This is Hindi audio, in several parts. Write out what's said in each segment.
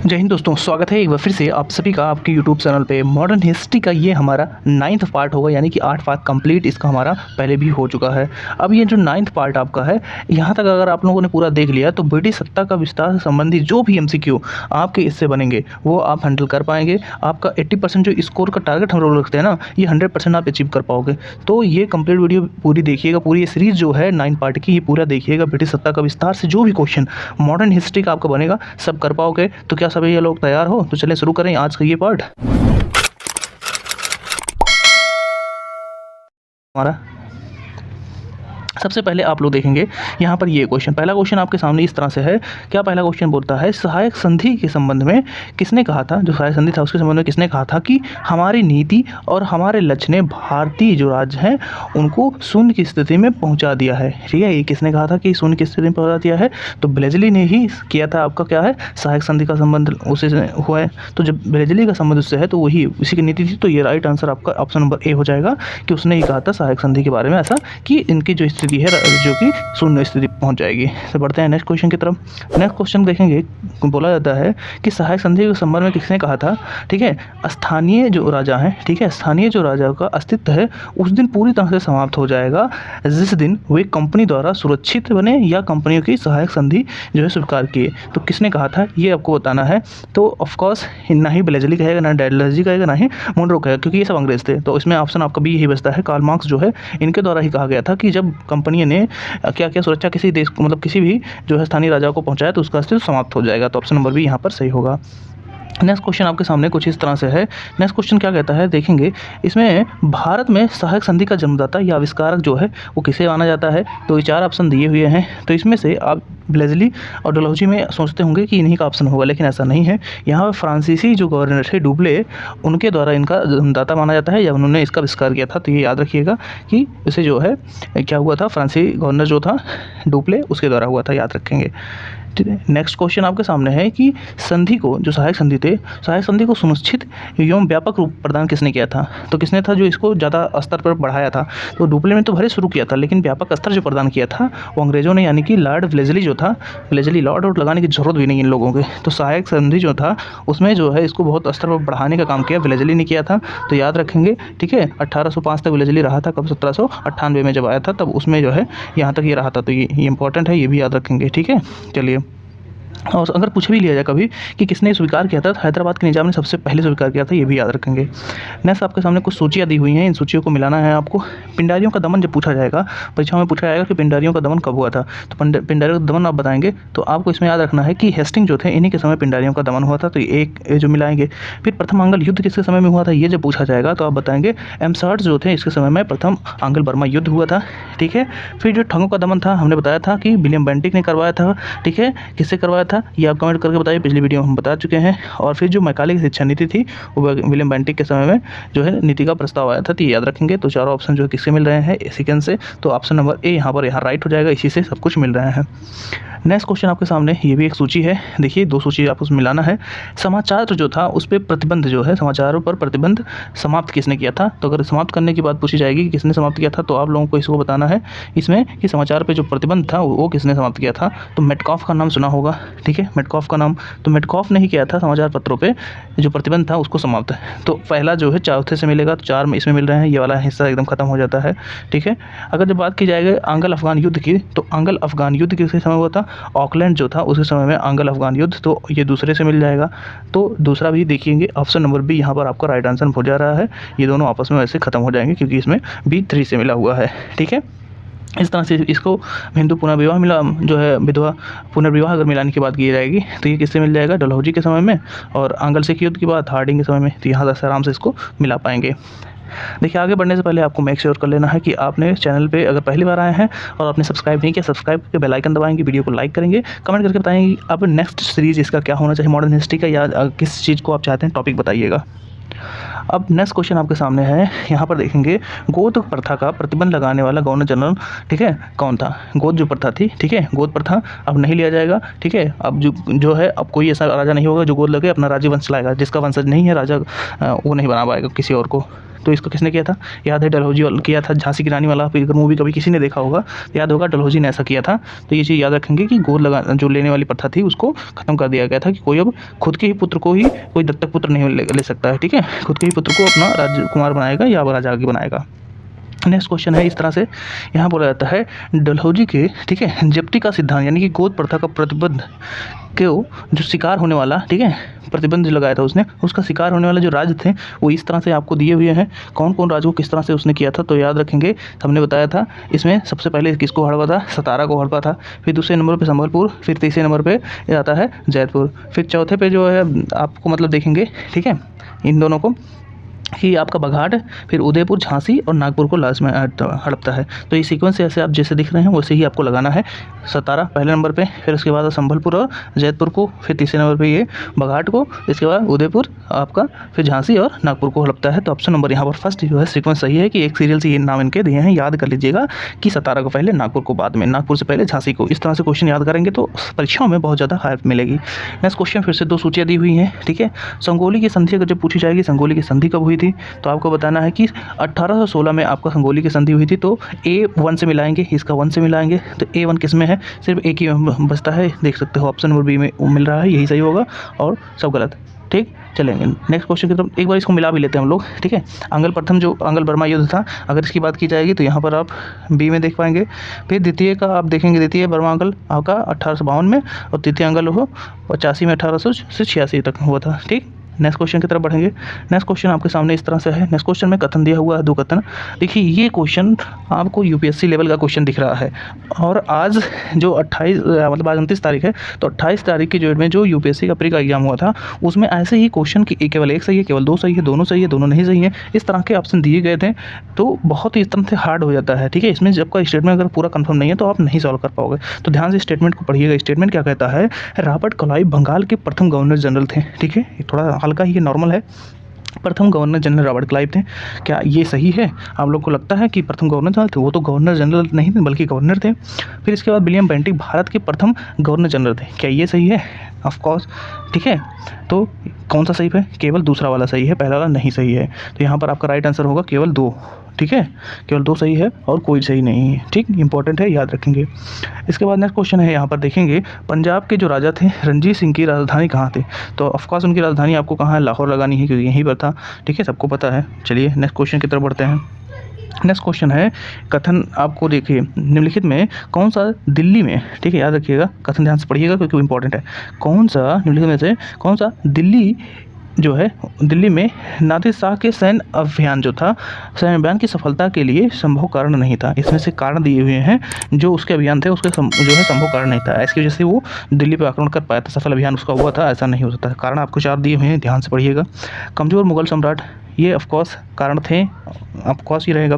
जय हिंद दोस्तों, स्वागत है एक बार फिर से आप सभी का आपके यूट्यूब चैनल पे। मॉडर्न हिस्ट्री का ये हमारा 9th पार्ट होगा, यानी कि 8 पार्ट कंप्लीट इसका हमारा पहले भी हो चुका है। अब ये जो 9th पार्ट आपका है, यहाँ तक अगर आप लोगों ने पूरा देख लिया तो ब्रिटिश सत्ता का विस्तार से संबंधित जो भी MCQ आपके इससे बनेंगे वो आप हैंडल कर पाएंगे। आपका 80% जो स्कोर का टारगेट हम लोग रखते हैं ना, ये 100% आप अचीव कर पाओगे। तो ये कंप्लीट वीडियो पूरी देखिएगा, पूरी ये सीरीज जो है 9 पार्ट की, ये पूरा देखिएगा। ब्रिटिश सत्ता का विस्तार से जो भी क्वेश्चन मॉडर्न हिस्ट्री का आपका बनेगा सब कर पाओगे। तो क्या सभी ये लोग तैयार हो? तो चलिए शुरू करें आज का ये पार्ट हमारा। सबसे पहले आप लोग देखेंगे यहाँ पर ये क्वेश्चन, पहला क्वेश्चन आपके सामने इस तरह से है। क्या पहला क्वेश्चन बोलता है, सहायक संधि के संबंध में किसने कहा था, जो सहायक संधि था उसके संबंध में किसने कहा था कि हमारी नीति और हमारे लक्ष्य ने भारतीय जो राज्य हैं उनको शून्य की स्थिति में पहुँचा दिया है। ठीक है, ये किसने कहा था कि शून्य की स्थिति में पहुँचा दिया है? तो ब्लेजली ने ही किया था। आपका क्या है, सहायक संधि का संबंध उसी से हुआ है। तो जब ब्लेजली का संबंध उससे है तो वही उसी की नीति थी। तो ये राइट आंसर आपका ऑप्शन नंबर ए हो जाएगा कि उसने ही कहा था सहायक संधि के बारे में ऐसा कि इनकी जो स्थिति है जो कि शून्य स्थिति पहुंच जाएगी। तो बढ़ते हैं नेक्स्ट क्वेश्चन की तरफ। नेक्स्ट क्वेश्चन देखेंगे, बोला जाता है कि सहायक संधि के संबंध में किसने कहा था। ठीक है, स्थानीय जो राजा हैं, ठीक है, स्थानीय जो राजा का अस्तित्व है उस दिन पूरी तरह से समाप्त हो जाएगा जिस दिन वे कंपनी द्वारा सुरक्षित बने या कंपनियों की सहायक संधि जो है स्वीकार किए। तो किसने कहा था ये आपको बताना है। तो ऑफकोर्स ना ही ब्लेजली कहेगा, ना डैडलर्जी कहेगा, ना ही मुनरो कहेगा, क्योंकि ये सब अंग्रेज थे। तो इसमें ऑप्शन आपका भी यही बचता है, कार्ल मार्क्स जो है इनके द्वारा ही कहा गया था कि जब कंपनी ने क्या क्या सुरक्षा किसी देश को, मतलब किसी भी जो है स्थानीय राजा को पहुंचाया तो उसका अस्तित्व समाप्त हो जाएगा। तो ऑप्शन नंबर भी यहाँ पर सही होगा। नेक्स्ट क्वेश्चन आपके सामने कुछ इस तरह से है। नेक्स्ट क्वेश्चन क्या कहता है देखेंगे, इसमें भारत में सहायक संधि का जन्मदाता या आविष्कारक जो है वो किसे माना जाता है। तो ये 4 ऑप्शन दिए हुए हैं। तो इसमें से आप ब्लेजली और डलहौजी में सोचते होंगे कि इन्हीं का ऑप्शन होगा, लेकिन ऐसा नहीं है। यहाँ पर फ्रांसीसी जो गवर्नर थे डुप्ले, उनके द्वारा इनका जन्मदाता माना जाता है या उन्होंने इसका आविष्कार किया था। तो ये याद रखिएगा कि इसे जो है क्या हुआ था, फ्रांसीसी गवर्नर जो था डुप्ले उसके द्वारा हुआ था, याद रखेंगे। ठीक है, नेक्स्ट क्वेश्चन आपके सामने है कि संधि को, जो सहायक संधि थे, सहायक संधि को सुनिश्चित एवं व्यापक रूप प्रदान किसने किया था। तो किसने था जो इसको ज़्यादा स्तर पर बढ़ाया था। तो डुप्ले ने तो भले शुरू किया था, लेकिन व्यापक स्तर जो प्रदान किया था वो अंग्रेजों ने, यानी कि लॉर्ड ब्लेजली जो था। ब्लेजली लॉर्ड और लगाने की जरूरत भी नहीं इन लोगों के। तो सहायक संधि जो था उसमें जो है इसको बहुत स्तर पर बढ़ाने का काम किया ब्लेजली ने किया था। तो याद रखेंगे। ठीक है, 1805 तक ब्लेजली रहा था, कब 1798 में जब आया था तब उसमें जो है यहाँ तक ये रहा था। तो ये इंपॉर्टेंट है, ये भी याद रखेंगे। ठीक है, चलिए। और अगर पूछ भी लिया जाए कभी कि किसने स्वीकार किया था, तो हैदराबाद के निजाम ने सबसे पहले स्वीकार किया था, ये भी याद रखेंगे। नेक्स्ट आपके सामने कुछ सूचियाँ दी हुई हैं, इन सूचियों को मिलाना है आपको। पिंडारियों का दमन जब पूछा जाएगा, परीक्षा में पूछा जाएगा कि पिंडारियों का दमन कब हुआ था, तो पिंडारियों का दमन आप बताएंगे। तो आपको इसमें याद रखना है कि हेस्टिंग जो थे इन्हीं के समय पिंडारियों का दमन हुआ था। तो एक जो मिलाएंगे। फिर प्रथम आंग्ल युद्ध किसके समय में हुआ था, ये जब पूछा जाएगा तो आप बताएंगे एम्सर्ट जो थे इसके समय में प्रथम आंग्ल बर्मा युद्ध हुआ था। ठीक है, फिर जो ठगों का दमन था हमने बताया था कि विलियम बेंटिक ने करवाया था। ठीक है, किससे करवाया था ये आप कमेंट करके बताइए, पिछली वीडियो में हम बता चुके हैं। और फिर जो मैकाले की शिक्षा नीति थी वो विलियम बेंटिक के समय में जो है नीति का प्रस्ताव आया था। तो ये याद रखेंगे। तो चारों ऑप्शन जो है किससे मिल रहे हैं, सेकंड से। तो ऑप्शन नंबर ए यहाँ राइट हो जाएगा, इसी से सब कुछ मिल रहा है। नेक्स्ट क्वेश्चन आपके सामने, ये भी एक सूची है। देखिए 2 सूची आपको उसमें मिलाना है। समाचार जो था उस पर प्रतिबंध जो है, समाचारों पर प्रतिबंध समाप्त किसने किया था। तो अगर समाप्त करने की बात पूछी जाएगी कि किसने समाप्त किया था, तो आप लोगों को इसको बताना है इसमें कि समाचार पे जो प्रतिबंध था वो किसने समाप्त किया था। तो मेटकॉफ का नाम सुना होगा। ठीक है, मेटकॉफ का नाम, तो मेटकॉफ ने ही किया था समाचार पत्रों पे जो प्रतिबंध था उसको समाप्त। तो पहला जो है चौथे से मिलेगा, तो 4 में इसमें मिल रहे हैं, ये वाला हिस्सा एकदम खत्म हो जाता है। ठीक है, अगर जब बात की जाएगी आंग्ल अफगान युद्ध की, तो आंग्ल अफगान युद्ध किस समय हुआ था, ऑकलैंड जो था उसी समय में आंग्ल अफगान युद्ध। तो ये दूसरे से मिल जाएगा। तो दूसरा भी देखिएंगे, ऑप्शन नंबर बी यहाँ पर आपका राइट आंसर हो जा रहा है। ये दोनों आपस में वैसे खत्म हो जाएंगे क्योंकि इसमें B3 से मिला हुआ है। ठीक है, इस तरह से इसको हिंदू पुनर्विवाह मिला जो है, विधवा पुनर्विवाह अगर मिलाने की बात की जाएगी तो ये किससे मिल जाएगा, डलहौजी के समय में। और आंग्ल सिख युद्ध की बात हार्डिंग के समय में। तो यहाँ से आराम से इसको मिला पाएंगे। देखिए आगे बढ़ने से पहले आपको मेक श्योर कर लेना है कि आपने चैनल पे अगर पहली बार आए हैं और आपने सब्सक्राइब नहीं किया, सब्सक्राइब करके बेल आइकन दबाएंगे, वीडियो को लाइक करेंगे, कमेंट करके बताएंगे अब नेक्स्ट सीरीज़ इसका क्या होना चाहिए, मॉडर्न हिस्ट्री का, या किस चीज़ को आप चाहते हैं टॉपिक बताइएगा। अब नेक्स्ट क्वेश्चन आपके सामने है। यहाँ पर देखेंगे गोद प्रथा का प्रतिबंध लगाने वाला गवर्नर जनरल, ठीक है, कौन था। गोद जो प्रथा थी, ठीक है, गोद प्रथा अब नहीं लिया जाएगा। ठीक है, अब जो है अब कोई ऐसा राजा नहीं होगा जो गोद लगे अपना राज्य वंश चलाएगा। जिसका वंशज नहीं है राजा वो नहीं बना पाएगा किसी और को। तो इसको किसने किया था? याद है, डलहौजी किया था, झांसी की रानी वाला फिर मूवी कभी किसी ने देखा होगा तो याद होगा, डलहौजी ने ऐसा किया था। तो ये चीज़ याद रखेंगे कि गोद लगा जो लेने वाली प्रथा थी उसको खत्म कर दिया गया था कि कोई अब खुद के ही पुत्र को ही कोई दत्तक पुत्र नहीं ले सकता है, ठीक है, खुद के ही पुत्र को अपना राजकुमार बनाएगा या राजा आगे बनाएगा। नेक्स्ट क्वेश्चन है इस तरह से, यहाँ बोला जाता है डलहौजी के, ठीक है, जब्ती का सिद्धांत यानी कि गोद प्रथा का प्रतिबंध को जो शिकार होने वाला, ठीक है, प्रतिबंध लगाया था उसने, उसका शिकार होने वाले जो राज्य थे वो इस तरह से आपको दिए हुए हैं। कौन कौन राज्य को किस तरह से उसने किया था, तो याद रखेंगे हमने बताया था इसमें सबसे पहले किसको हड़पा था? सतारा को हड़पा था, फिर दूसरे नंबर पे संबलपुर, फिर तीसरे नंबर पे आता है जयपुर, फिर चौथे पे जो है आपको मतलब देखेंगे, ठीक है, इन दोनों को कि आपका बघाट, फिर उदयपुर, झांसी और नागपुर को लास्ट में हड़पता है। तो ये सीक्वेंस ऐसे आप जैसे दिख रहे हैं वैसे ही आपको लगाना है। सतारा पहले नंबर पे, फिर उसके बाद संबलपुर और जयपुर को, फिर तीसरे नंबर पे ये बघाट को, इसके बाद उदयपुर आपका, फिर झांसी और नागपुर को हड़पता है। तो ऑप्शन नंबर यहाँ पर फर्स्ट जो है सीक्वेंस सही है कि एक सीरियल से ये नाम इनके दिए हैं, याद कर लीजिएगा कि सतारा को पहले, नागपुर को बाद में, नागपुर से पहले झांसी को। इस तरह से क्वेश्चन याद करेंगे तो परीक्षाओं में बहुत ज़्यादा हेल्प मिलेगी। नेक्स्ट क्वेश्चन फिर से 2 सूचियाँ दी हुई हैं, ठीक है। संगोली की संधि अगर जब पूछी जाएगी संगोली की संधि कब हुई थी, तो आपको बताना है कि 1816 में आपका संगोली की संधि हुई थी। तो A1 से मिलाएंगे, इसका 1 से मिलाएंगे, तो A1 किस में है? सिर्फ एक ही बचता है, देख सकते हो ऑप्शन नंबर बी में मिल रहा है, यही सही होगा और सब गलत, ठीक। चलेंगे नेक्स्ट क्वेश्चन की तरफ, एक बार इसको मिला भी लेते हैं हम लोग, ठीक है। अंगल प्रथम जो अंगल बर्मा युद्ध था, अगर इसकी बात की जाएगी तो यहाँ पर आप बी में देख पाएंगे। फिर द्वितीय का आप देखेंगे, द्वितीय बर्मा अंगल आपका 1852 में, और तृतीय अंगल हो 85 में, 1886 तक हुआ था, ठीक। नेक्स्ट क्वेश्चन की तरफ बढ़ेंगे। नेक्स्ट क्वेश्चन आपके सामने इस तरह से है। नेक्स्ट क्वेश्चन में कथन दिया हुआ है, 2 कथन। देखिए ये क्वेश्चन आपको यूपीएससी लेवल का क्वेश्चन दिख रहा है, और आज जो 28 मतलब आज 29 तारीख है, तो 28 तारीख की डेट में जो यूपीएससी का प्री का एग्जाम हुआ था उसमें ऐसे ही क्वेश्चन की केवल एक सही है, केवल 2 सही है, दोनों सही है, दोनों नहीं सही है, इस तरह के ऑप्शन दिए गए थे। तो बहुत ही इस तरह से हार्ड हो जाता है, ठीक है। इसमें जब का स्टेटमेंट अगर पूरा कंफर्म नहीं है तो आप नहीं सॉल्व कर पाओगे। तो ध्यान से स्टेटमेंट को पढ़िएगा। स्टेटमेंट क्या कहता है? रॉबर्ट क्लाइव बंगाल के प्रथम गवर्नर जनरल थे, ठीक है। थोड़ा हल्का ही नॉर्मल है। प्रथम गवर्नर जनरल रॉबर्ट क्लाइव थे। क्या ये सही है? आप लोग को लगता है कि प्रथम गवर्नर जनरल थे? वो तो गवर्नर जनरल नहीं थे बल्कि गवर्नर थे। फिर इसके बाद विलियम बेंटिक भारत के प्रथम गवर्नर जनरल थे। क्या ये सही है? ऑफ कोर्स, ठीक है। तो कौन सा सही है? केवल दूसरा वाला सही है, पहला वाला नहीं सही है। तो यहाँ पर आपका राइट आंसर होगा केवल 2, ठीक है। केवल 2 सही है और कोई सही नहीं है, ठीक। इंपॉर्टेंट है, याद रखेंगे। इसके बाद नेक्स्ट क्वेश्चन है, यहाँ पर देखेंगे पंजाब के जो राजा थे रणजीत सिंह की राजधानी कहाँ थे? तो ऑफकोर्स उनकी राजधानी आपको कहाँ है? लाहौर लगानी है, क्योंकि यहीं पर था, ठीक है, सबको पता है। चलिए नेक्स्ट क्वेश्चन की तरफ बढ़ते हैं। नेक्स्ट क्वेश्चन है कथन, आपको देखिए निम्नलिखित में कौन सा दिल्ली में, ठीक है, याद रखिएगा, कथन ध्यान से पढ़िएगा क्योंकि इंपॉर्टेंट है। कौन सा निम्नलिखित में से कौन सा दिल्ली जो है, दिल्ली में नादिर शाह के सैन्य अभियान जो था, सैन्य अभियान की सफलता के लिए संभव कारण नहीं था? इसमें से कारण दिए हुए हैं जो उसके अभियान थे उसके जो है संभव कारण नहीं था, इसकी वजह से वो दिल्ली पर आक्रमण कर पाया था, सफल अभियान उसका हुआ था, ऐसा नहीं हो सकता। कारण आपको 4 दिए हुए हैं, ध्यान से पढ़िएगा। कमज़ोर मुगल सम्राट, ये ऑफकोर्स कारण थे, ऑफकोर्स ही रहेगा।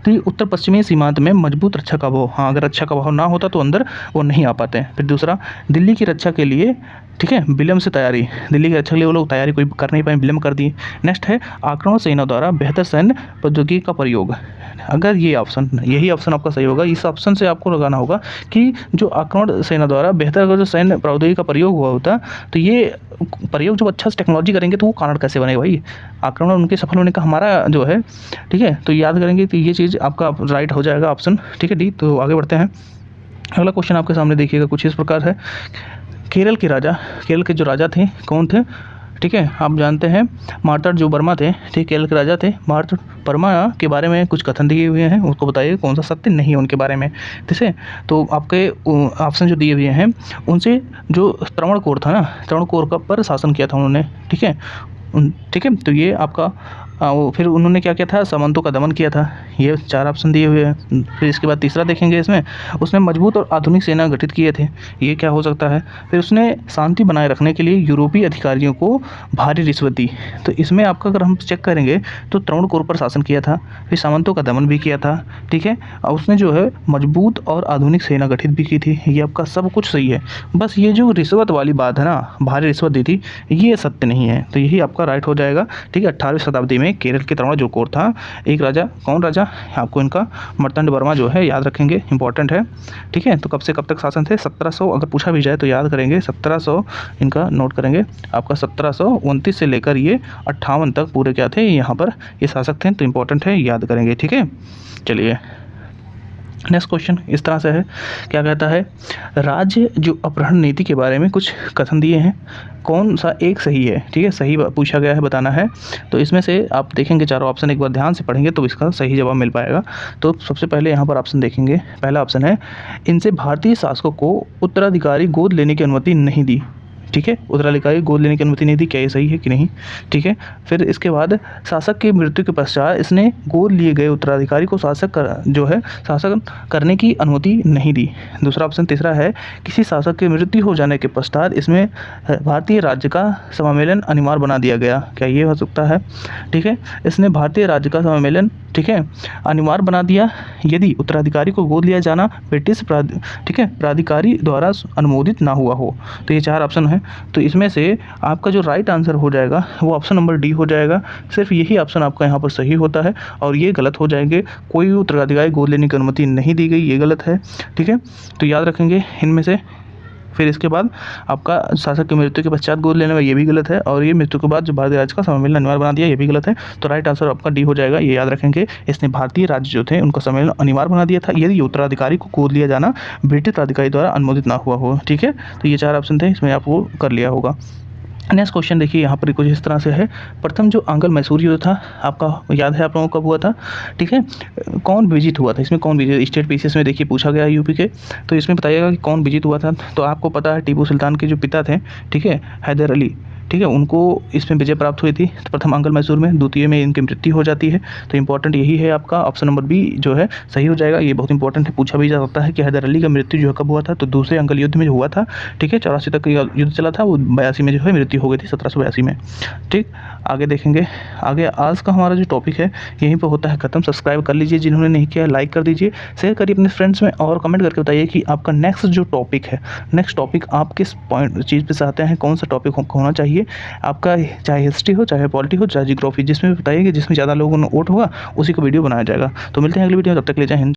तो ये उत्तर पश्चिमी सीमांत में मजबूत रक्षा का भाव, हाँ, अगर रक्षा का भाव ना होता तो अंदर वो नहीं आ पाते हैं। फिर दूसरा, दिल्ली की रक्षा के लिए, ठीक है, विलम्ब से तैयारी, दिल्ली की रक्षा के लिए वो लोग तैयारी कोई कर नहीं पाए, विलम्ब कर दिए। नेक्स्ट है आक्रमण सेना द्वारा बेहतर सैन्य प्रौद्योगिकी का प्रयोग। अगर ये ऑप्शन, यही ऑप्शन आपका सही होगा। इस ऑप्शन से आपको लगाना होगा कि जो आक्रमण सेना द्वारा बेहतर अगर जो सैन्य प्रौद्योगिकी का प्रयोग हुआ होता, तो ये प्रयोग जब अच्छा से टेक्नोलॉजी करेंगे तो वो कारण कैसे बनेगा भाई? आक्रमण उनके सफल होने का हमारा जो है, ठीक है, तो याद करेंगे कि ये चीज़ आपका राइट हो जाएगा ऑप्शन, ठीक है, डी। तो आगे बढ़ते हैं। अगला क्वेश्चन आपके सामने देखिएगा, कुछ इस प्रकार है। केरल के राजा, केरल के जो राजा थे कौन थे? ठीक है, आप जानते हैं मार्तांड जो वर्मा थे, ठीक, केरल के राजा थे। मार्तांड वर्मा के बारे में कुछ कथन दिए हुए हैं, उसको बताइए कौन सा सत्य नहीं है उनके बारे में, ठीक है। तो आपके ऑप्शन जो दिए हुए हैं उनसे जो त्रावणकोर था ना, त्रावणकोर का पर शासन किया था उन्होंने, ठीक है, ठीक है। तो ये आपका फिर उन्होंने क्या किया था? सामंतों का दमन किया था। ये 4 ऑप्शन दिए हुए हैं। फिर इसके बाद तीसरा देखेंगे, इसमें उसने मजबूत और आधुनिक सेना गठित किए थे, ये क्या हो सकता है? फिर उसने शांति बनाए रखने के लिए यूरोपीय अधिकारियों को भारी रिश्वत दी। तो इसमें आपका अगर हम चेक करेंगे तो त्रावणकोर पर शासन किया था, फिर सामंतों का दमन भी किया था, ठीक है, और उसने जो है मजबूत और आधुनिक सेना गठित भी की थी। ये आपका सब कुछ सही है, बस ये जो रिश्वत वाली बात है ना, भारी रिश्वत दी थी, ये सत्य नहीं है। तो यही आपका राइट हो जाएगा, ठीक है। 18वीं शताब्दी में में केरल के तलवार जोकोर था। एक राजा, कौन राजा? आपको इनका मर्तंड वर्मा जो है याद रखेंगे, इंपॉर्टेंट है। ठीक है, तो कब से कब तक शासन थे? 1700, अगर पूछा भी जाए तो याद करेंगे 1700, इनका नोट करेंगे आपका 1729 से लेकर ये 58 तक पूरे क्या थे, यहाँ पर ये शासक थे। तो इंपॉर्टेंट है, याद करेंगे। ठीक है, चलिए नेक्स्ट क्वेश्चन इस तरह से है, क्या कहता है, राज्य जो अपहरण नीति के बारे में कुछ कथन दिए हैं, कौन सा एक सही है? ठीक है, सही पूछा गया है, बताना है। तो इसमें से आप देखेंगे चारों ऑप्शन, एक बार ध्यान से पढ़ेंगे तो इसका सही जवाब मिल पाएगा। तो सबसे पहले यहाँ पर ऑप्शन देखेंगे, पहला ऑप्शन है, इनसे भारतीय शासकों को उत्तराधिकारी गोद लेने की अनुमति नहीं दी। ठीक है, उत्तराधिकारी गोद लेने की अनुमति नहीं दी, क्या ये सही है कि नहीं? ठीक है, फिर इसके बाद शासक की मृत्यु के पश्चात इसने गोद लिए गए उत्तराधिकारी को शासक करने की अनुमति नहीं दी। दूसरा ऑप्शन, तीसरा है, किसी शासक की मृत्यु हो जाने के पश्चात इसमें भारतीय राज्य का सम्मेलन अनिवार्य बना दिया गया, क्या ये हो सकता है? ठीक है, इसने भारतीय राज्य का सम्मेलन, ठीक है, अनिवार्य बना दिया यदि उत्तराधिकारी को गोद लिया जाना ब्रिटिश प्राधिकारी द्वारा अनुमोदित ना हुआ हो। तो ये चार ऑप्शन है, तो इसमें से आपका जो राइट आंसर हो जाएगा वो ऑप्शन नंबर डी हो जाएगा। सिर्फ यही ऑप्शन आपका यहाँ पर सही होता है और ये गलत हो जाएंगे, कोई उत्तराधिकारी गोद लेने की अनुमति नहीं दी गई, ये गलत है। ठीक है, तो याद रखेंगे इनमें से। फिर इसके बाद आपका शासक की मृत्यु के पश्चात गोद लेने में, ये भी गलत है, और ये मृत्यु के बाद जो भारतीय राज्य का सम्मेलन अनिवार्य बना दिया, ये भी गलत है। तो राइट आंसर आपका डी हो जाएगा, ये याद रखेंगे। इसने भारतीय राज्य जो थे उनका सम्मेलन अनिवार्य बना दिया था यदि उत्तराधिकारी को गोद लिया जाना ब्रिटिश प्राधिकारी द्वारा अनुमोदित ना हुआ हो। ठीक है, तो ये चार ऑप्शन थे, इसमें आप वो कर लिया होगा। नेक्स्ट क्वेश्चन देखिए, यहाँ पर कुछ इस तरह से है, प्रथम जो आंग्ल मैसूर युद्ध था आपका याद है आप लोगों को कब हुआ था? ठीक है, कौन विजित हुआ था? इसमें कौन विजित, स्टेट पीसीएस में देखिए पूछा गया है यूपी के, तो इसमें बताइएगा कि कौन विजित हुआ था। तो आपको पता है टीपू सुल्तान के जो पिता थे, ठीक है, हैदर अली, ठीक है, उनको इसमें विजय प्राप्त हुई थी प्रथम आंग्ल मैसूर में, द्वितीय में इनकी मृत्यु हो जाती है। तो इंपॉर्टेंट यही है आपका, ऑप्शन नंबर बी जो है सही हो जाएगा, ये बहुत इंपॉर्टेंट है, पूछा भी जा सकता है कि हैदर अली का मृत्यु जो है कब हुआ था? तो दूसरे आंग्ल युद्ध में जो हुआ था। ठीक है, 84 तक युद्ध चला था, वो 82 में जो है मृत्यु हो गई थी, 1782 में। ठीक, आगे देखेंगे, आगे आज का हमारा जो टॉपिक है यहीं पर होता है खत्म। सब्सक्राइब कर लीजिए जिन्होंने नहीं किया, लाइक कर दीजिए, शेयर करिए अपने फ्रेंड्स में, और कमेंट करके बताइए कि आपका नेक्स्ट जो टॉपिक है, नेक्स्ट टॉपिक आप किस पॉइंट चीज़ पे चाहते हैं, कौन सा टॉपिक होना चाहिए आपका, चाहे हिस्ट्री हो, चाहे पॉलिटी हो, चाहे जियोग्राफी, जिसमें बताइए कि जिसमें ज़्यादा लोगों ने वोट होगा उसी को वीडियो बनाया जाएगा। तो मिलते हैं अगली वीडियो में, तब तक के लिए जय हिंद।